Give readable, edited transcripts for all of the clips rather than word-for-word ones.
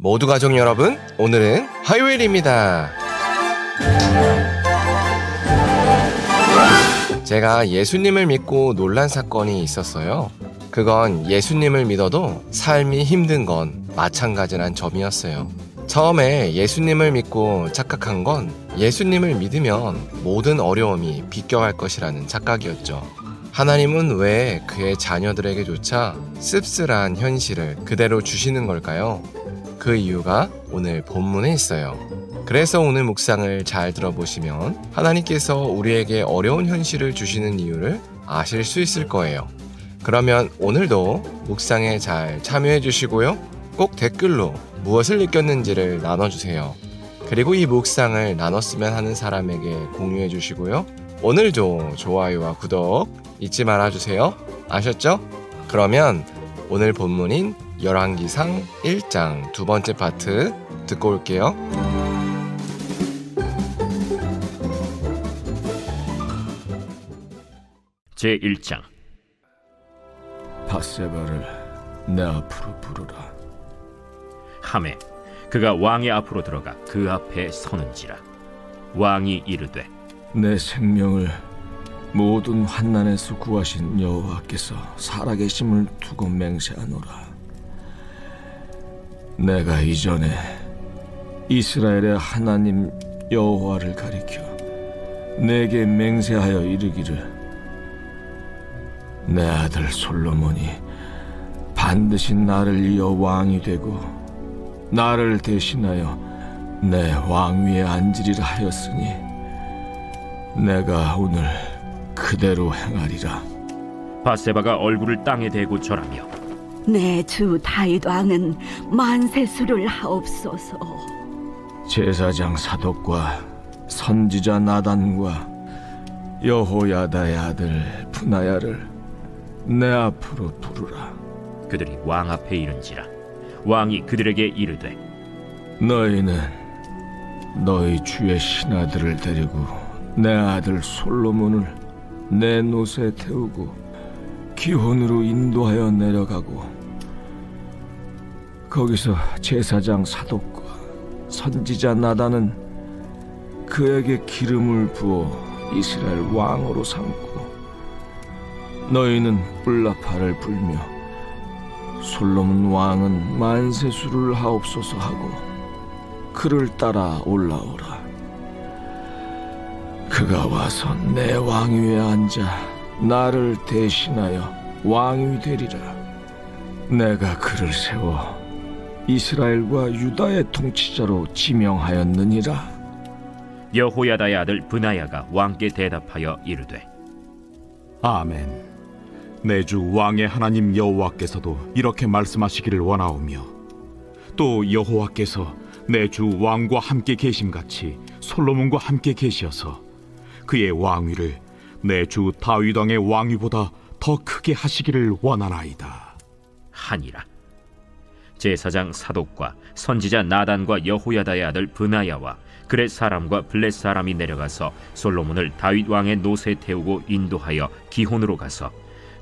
모두 가족 여러분, 오늘은 화요일입니다. 제가 예수님을 믿고 놀란 사건이 있었어요. 그건 예수님을 믿어도 삶이 힘든 건 마찬가지란 점이었어요. 처음에 예수님을 믿고 착각한 건 예수님을 믿으면 모든 어려움이 비껴갈 것이라는 착각이었죠. 하나님은 왜 그의 자녀들에게조차 씁쓸한 현실을 그대로 주시는 걸까요? 그 이유가 오늘 본문에 있어요. 그래서 오늘 묵상을 잘 들어보시면 하나님께서 우리에게 어려운 현실을 주시는 이유를 아실 수 있을 거예요. 그러면 오늘도 묵상에 잘 참여해 주시고요. 꼭 댓글로 무엇을 느꼈는지를 나눠주세요. 그리고 이 묵상을 나눴으면 하는 사람에게 공유해 주시고요. 오늘도 좋아요와 구독 잊지 말아주세요. 아셨죠? 그러면 오늘 본문인 열왕기상 1장 두 번째 파트 듣고 올게요. 제1장. 밧세바를 내 앞으로 부르라 하매 그가 왕의 앞으로 들어가 그 앞에 서는지라. 왕이 이르되 내 생명을 모든 환난에서 구하신 여호와께서 살아계심을 두고 맹세하노라. 내가 이전에 이스라엘의 하나님 여호와를 가리켜 내게 맹세하여 이르기를 내 아들 솔로몬이 반드시 나를 이어 왕이 되고 나를 대신하여 내 왕위에 앉으리라 하였으니 내가 오늘 그대로 행하리라. 밧세바가 얼굴을 땅에 대고 절하며 내 주 다윗 왕은 만세수를 하옵소서. 제사장 사독과 선지자 나단과 여호야다의 아들 브나야를 내 앞으로 부르라. 그들이 왕 앞에 이른지라. 왕이 그들에게 이르되 너희는 너희 주의 신하들을 데리고 내 아들 솔로몬을 내 노새에 태우고 기혼으로 인도하여 내려가고 거기서 제사장 사독과 선지자 나단은 그에게 기름을 부어 이스라엘 왕으로 삼고 너희는 뿔나팔을 불며 솔로몬 왕은 만세수를 하옵소서 하고 그를 따라 올라오라. 그가 와서 내 왕위에 앉아 나를 대신하여 왕이 되리라. 내가 그를 세워 이스라엘과 유다의 통치자로 지명하였느니라. 여호야다의 아들 브나야가 왕께 대답하여 이르되 아멘. 내 주 왕의 하나님 여호와께서도 이렇게 말씀하시기를 원하오며 또 여호와께서 내 주 왕과 함께 계심같이 솔로몬과 함께 계시어서 그의 왕위를 내 주 다윗 왕의 왕위보다 더 크게 하시기를 원하나이다 하니라. 제사장 사독과 선지자 나단과 여호야다의 아들 브나야와 그렛 사람과 블렛 사람이 내려가서 솔로몬을 다윗 왕의 노새에 태우고 인도하여 기혼으로 가서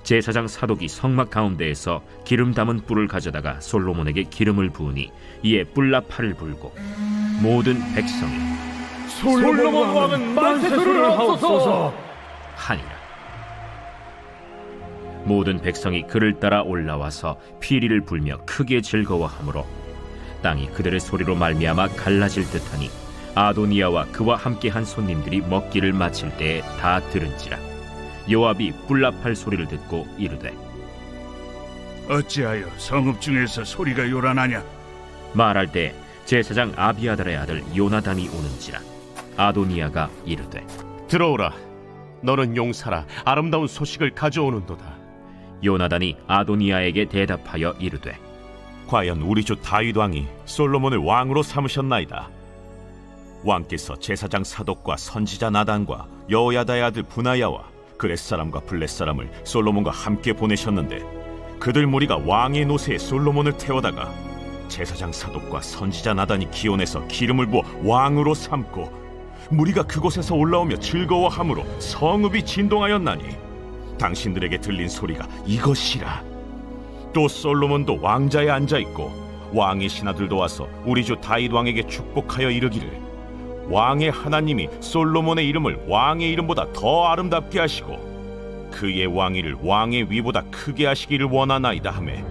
제사장 사독이 성막 가운데에서 기름 담은 뿔을 가져다가 솔로몬에게 기름을 부으니 이에 뿔나팔을 불고 모든 백성이 솔로몬 왕은 만세수를 하옵소서 하니라. 모든 백성이 그를 따라 올라와서 피리를 불며 크게 즐거워하므로 땅이 그들의 소리로 말미암아 갈라질 듯하니 아도니아와 그와 함께한 손님들이 먹기를 마칠 때에 다 들은지라. 요압이 뿔나팔 소리를 듣고 이르되 어찌하여 성읍 중에서 소리가 요란하냐? 말할 때 제사장 아비아달의 아들 요나단이 오는지라. 아도니아가 이르되 들어오라. 너는 용사라 아름다운 소식을 가져오는도다. 요나단이 아도니아에게 대답하여 이르되 과연 우리 주 다윗 왕이 솔로몬을 왕으로 삼으셨나이다. 왕께서 제사장 사독과 선지자 나단과 여호야다의 아들 브나야와 그렛 사람과 블렛 사람을 솔로몬과 함께 보내셨는데 그들 무리가 왕의 노새에 솔로몬을 태워다가 제사장 사독과 선지자 나단이 기온에서 기름을 부어 왕으로 삼고 무리가 그곳에서 올라오며 즐거워함으로 성읍이 진동하였나니 당신들에게 들린 소리가 이것이라. 또 솔로몬도 왕자에 앉아있고 왕의 신하들도 와서 우리 주 다윗 왕에게 축복하여 이르기를 왕의 하나님이 솔로몬의 이름을 왕의 이름보다 더 아름답게 하시고 그의 왕위를 왕의 위보다 크게 하시기를 원하나이다 하매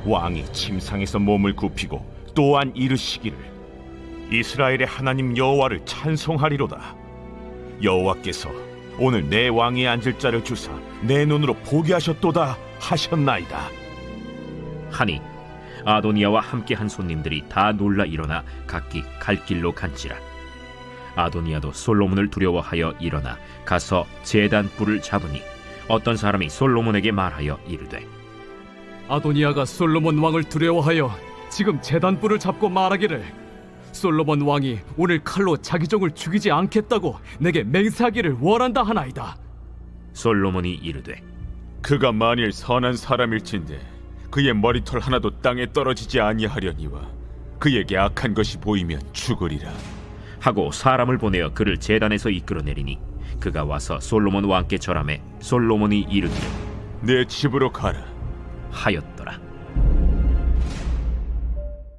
왕이 침상에서 몸을 굽히고 또한 이르시기를 이스라엘의 하나님 여호와를 찬송하리로다. 여호와께서 오늘 내 왕위에 앉을 자를 주사 내 눈으로 보게 하셨도다 하셨나이다. 하니 아도니아와 함께한 손님들이 다 놀라 일어나 각기 갈 길로 간지라. 아도니아도 솔로몬을 두려워하여 일어나 가서 제단 뿔을 잡으니 어떤 사람이 솔로몬에게 말하여 이르되 아도니아가 솔로몬 왕을 두려워하여 지금 제단뿔을 잡고 말하기를 솔로몬 왕이 오늘 칼로 자기 종을 죽이지 않겠다고 내게 맹세하기를 원한다 하나이다. 솔로몬이 이르되 그가 만일 선한 사람일진데 그의 머리털 하나도 땅에 떨어지지 아니하려니와 그에게 악한 것이 보이면 죽으리라 하고 사람을 보내어 그를 제단에서 이끌어내리니 그가 와서 솔로몬 왕께 절하매 솔로몬이 이르기를 내 집으로 가라 하였더라.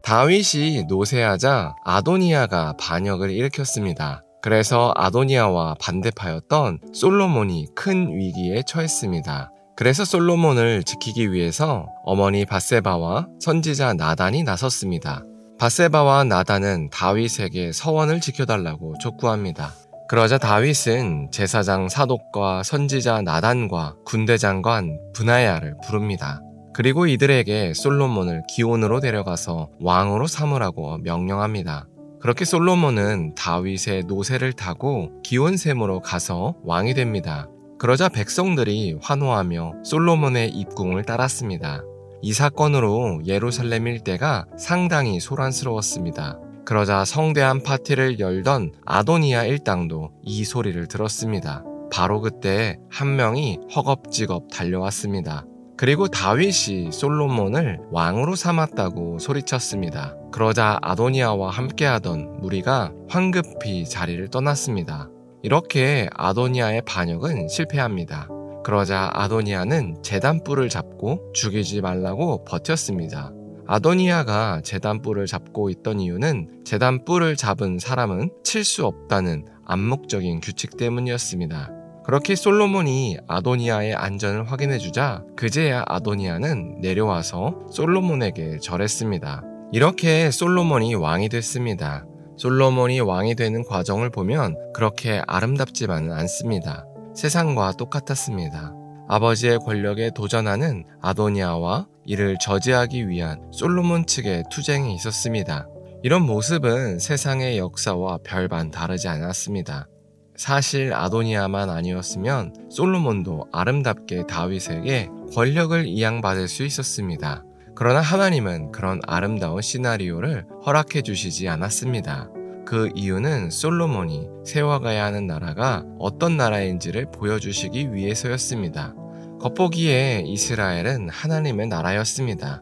다윗이 노쇠하자 아도니아가 반역을 일으켰습니다. 그래서 아도니아와 반대파였던 솔로몬이 큰 위기에 처했습니다. 그래서 솔로몬을 지키기 위해서 어머니 밧세바와 선지자 나단이 나섰습니다. 밧세바와 나단은 다윗에게 서원을 지켜달라고 촉구합니다. 그러자 다윗은 제사장 사독과 선지자 나단과 군대장관 브나야를 부릅니다. 그리고 이들에게 솔로몬을 기온으로 데려가서 왕으로 삼으라고 명령합니다. 그렇게 솔로몬은 다윗의 노새를 타고 기온샘으로 가서 왕이 됩니다. 그러자 백성들이 환호하며 솔로몬의 입궁을 따랐습니다. 이 사건으로 예루살렘 일대가 상당히 소란스러웠습니다. 그러자 성대한 파티를 열던 아도니아 일당도 이 소리를 들었습니다. 바로 그때 한 명이 허겁지겁 달려왔습니다. 그리고 다윗이 솔로몬을 왕으로 삼았다고 소리쳤습니다. 그러자 아도니아와 함께하던 무리가 황급히 자리를 떠났습니다. 이렇게 아도니아의 반역은 실패합니다. 그러자 아도니아는 제단뿔을 잡고 죽이지 말라고 버텼습니다. 아도니아가 제단뿔을 잡고 있던 이유는 제단뿔을 잡은 사람은 칠 수 없다는 암묵적인 규칙 때문이었습니다. 그렇게 솔로몬이 아도니아의 안전을 확인해주자 그제야 아도니아는 내려와서 솔로몬에게 절했습니다. 이렇게 솔로몬이 왕이 됐습니다. 솔로몬이 왕이 되는 과정을 보면 그렇게 아름답지만은 않습니다. 세상과 똑같았습니다. 아버지의 권력에 도전하는 아도니아와 이를 저지하기 위한 솔로몬 측의 투쟁이 있었습니다. 이런 모습은 세상의 역사와 별반 다르지 않았습니다. 사실 아도니아만 아니었으면 솔로몬도 아름답게 다윗에게 권력을 이양받을 수 있었습니다. 그러나 하나님은 그런 아름다운 시나리오를 허락해 주시지 않았습니다. 그 이유는 솔로몬이 세워가야 하는 나라가 어떤 나라인지를 보여주시기 위해서였습니다. 겉보기에 이스라엘은 하나님의 나라였습니다.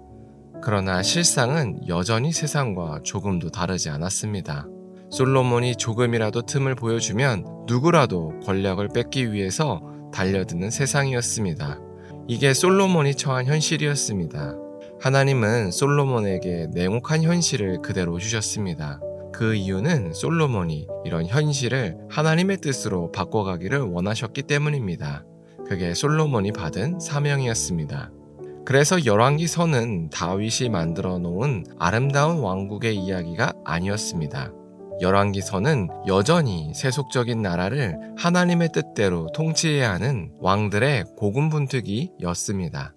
그러나 실상은 여전히 세상과 조금도 다르지 않았습니다. 솔로몬이 조금이라도 틈을 보여주면 누구라도 권력을 뺏기 위해서 달려드는 세상이었습니다. 이게 솔로몬이 처한 현실이었습니다. 하나님은 솔로몬에게 냉혹한 현실을 그대로 주셨습니다. 그 이유는 솔로몬이 이런 현실을 하나님의 뜻으로 바꿔가기를 원하셨기 때문입니다. 그게 솔로몬이 받은 사명이었습니다. 그래서 열왕기서는 다윗이 만들어 놓은 아름다운 왕국의 이야기가 아니었습니다. 열왕기서는 여전히 세속적인 나라를 하나님의 뜻대로 통치해야 하는 왕들의 고군분투기였습니다.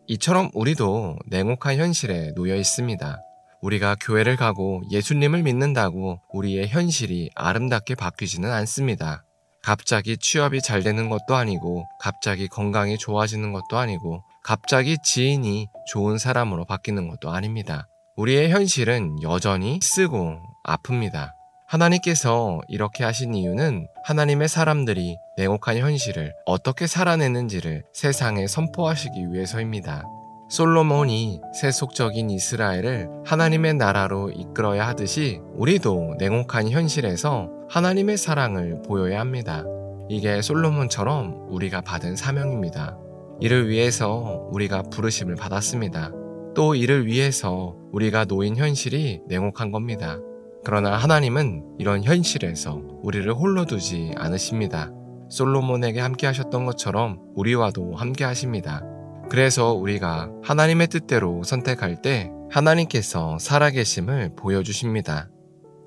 이처럼 우리도 냉혹한 현실에 놓여 있습니다. 우리가 교회를 가고 예수님을 믿는다고 우리의 현실이 아름답게 바뀌지는 않습니다. 갑자기 취업이 잘 되는 것도 아니고 갑자기 건강이 좋아지는 것도 아니고 갑자기 지인이 좋은 사람으로 바뀌는 것도 아닙니다. 우리의 현실은 여전히 쓰고 아픕니다. 하나님께서 이렇게 하신 이유는 하나님의 사람들이 냉혹한 현실을 어떻게 살아내는지를 세상에 선포하시기 위해서입니다. 솔로몬이 세속적인 이스라엘을 하나님의 나라로 이끌어야 하듯이 우리도 냉혹한 현실에서 하나님의 사랑을 보여야 합니다. 이게 솔로몬처럼 우리가 받은 사명입니다. 이를 위해서 우리가 부르심을 받았습니다. 또 이를 위해서 우리가 놓인 현실이 냉혹한 겁니다. 그러나 하나님은 이런 현실에서 우리를 홀로 두지 않으십니다. 솔로몬에게 함께 하셨던 것처럼 우리와도 함께 하십니다. 그래서 우리가 하나님의 뜻대로 선택할 때 하나님께서 살아계심을 보여주십니다.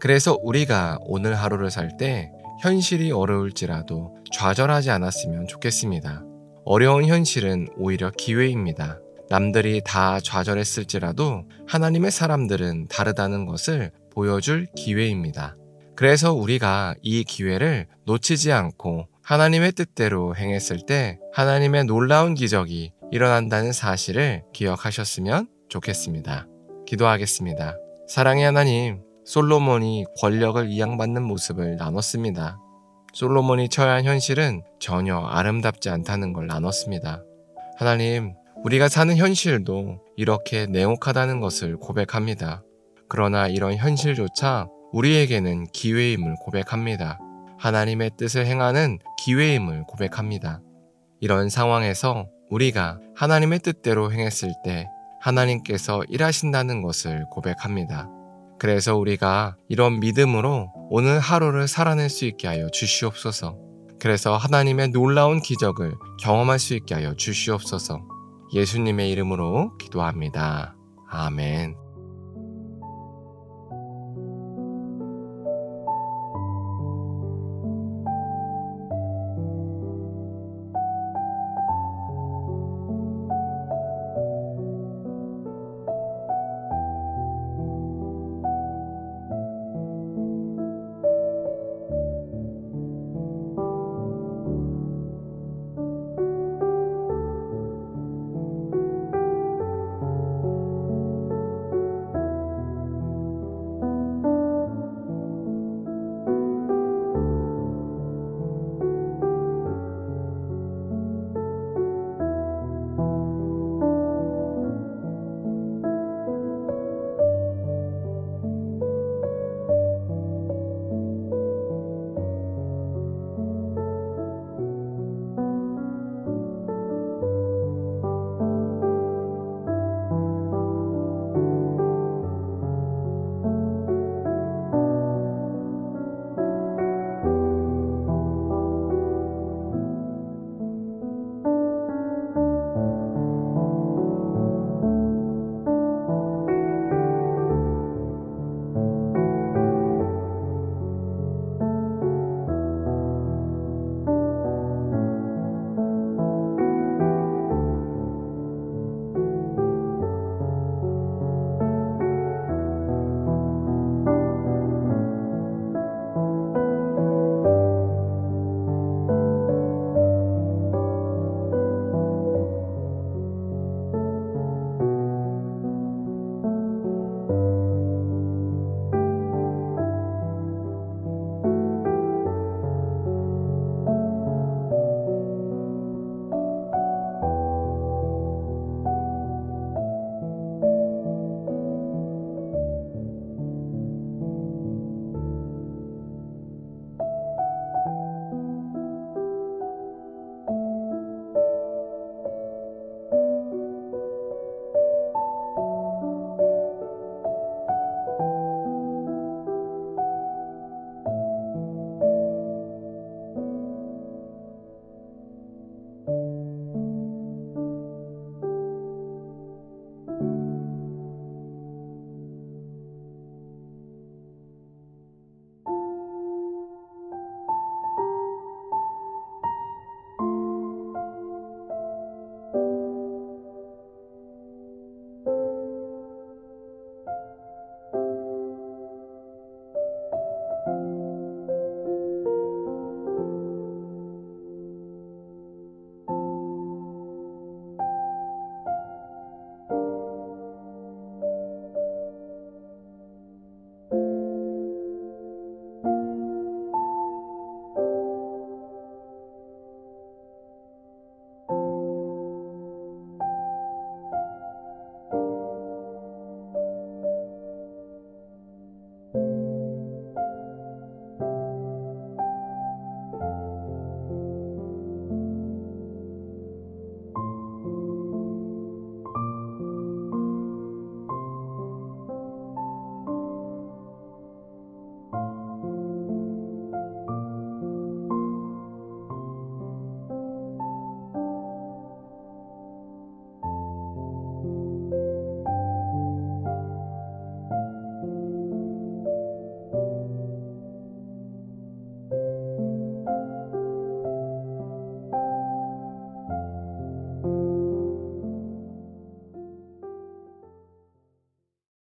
그래서 우리가 오늘 하루를 살 때 현실이 어려울지라도 좌절하지 않았으면 좋겠습니다. 어려운 현실은 오히려 기회입니다. 남들이 다 좌절했을지라도 하나님의 사람들은 다르다는 것을 보여줄 기회입니다. 그래서 우리가 이 기회를 놓치지 않고 하나님의 뜻대로 행했을 때 하나님의 놀라운 기적이 일어난다는 사실을 기억하셨으면 좋겠습니다. 기도하겠습니다. 사랑의 하나님, 솔로몬이 권력을 이양받는 모습을 나눴습니다. 솔로몬이 처한 현실은 전혀 아름답지 않다는 걸 나눴습니다. 하나님, 우리가 사는 현실도 이렇게 냉혹하다는 것을 고백합니다. 그러나 이런 현실조차 우리에게는 기회임을 고백합니다. 하나님의 뜻을 행하는 기회임을 고백합니다. 이런 상황에서 우리가 하나님의 뜻대로 행했을 때 하나님께서 일하신다는 것을 고백합니다. 그래서 우리가 이런 믿음으로 오늘 하루를 살아낼 수 있게 하여 주시옵소서. 그래서 하나님의 놀라운 기적을 경험할 수 있게 하여 주시옵소서. 예수님의 이름으로 기도합니다. 아멘.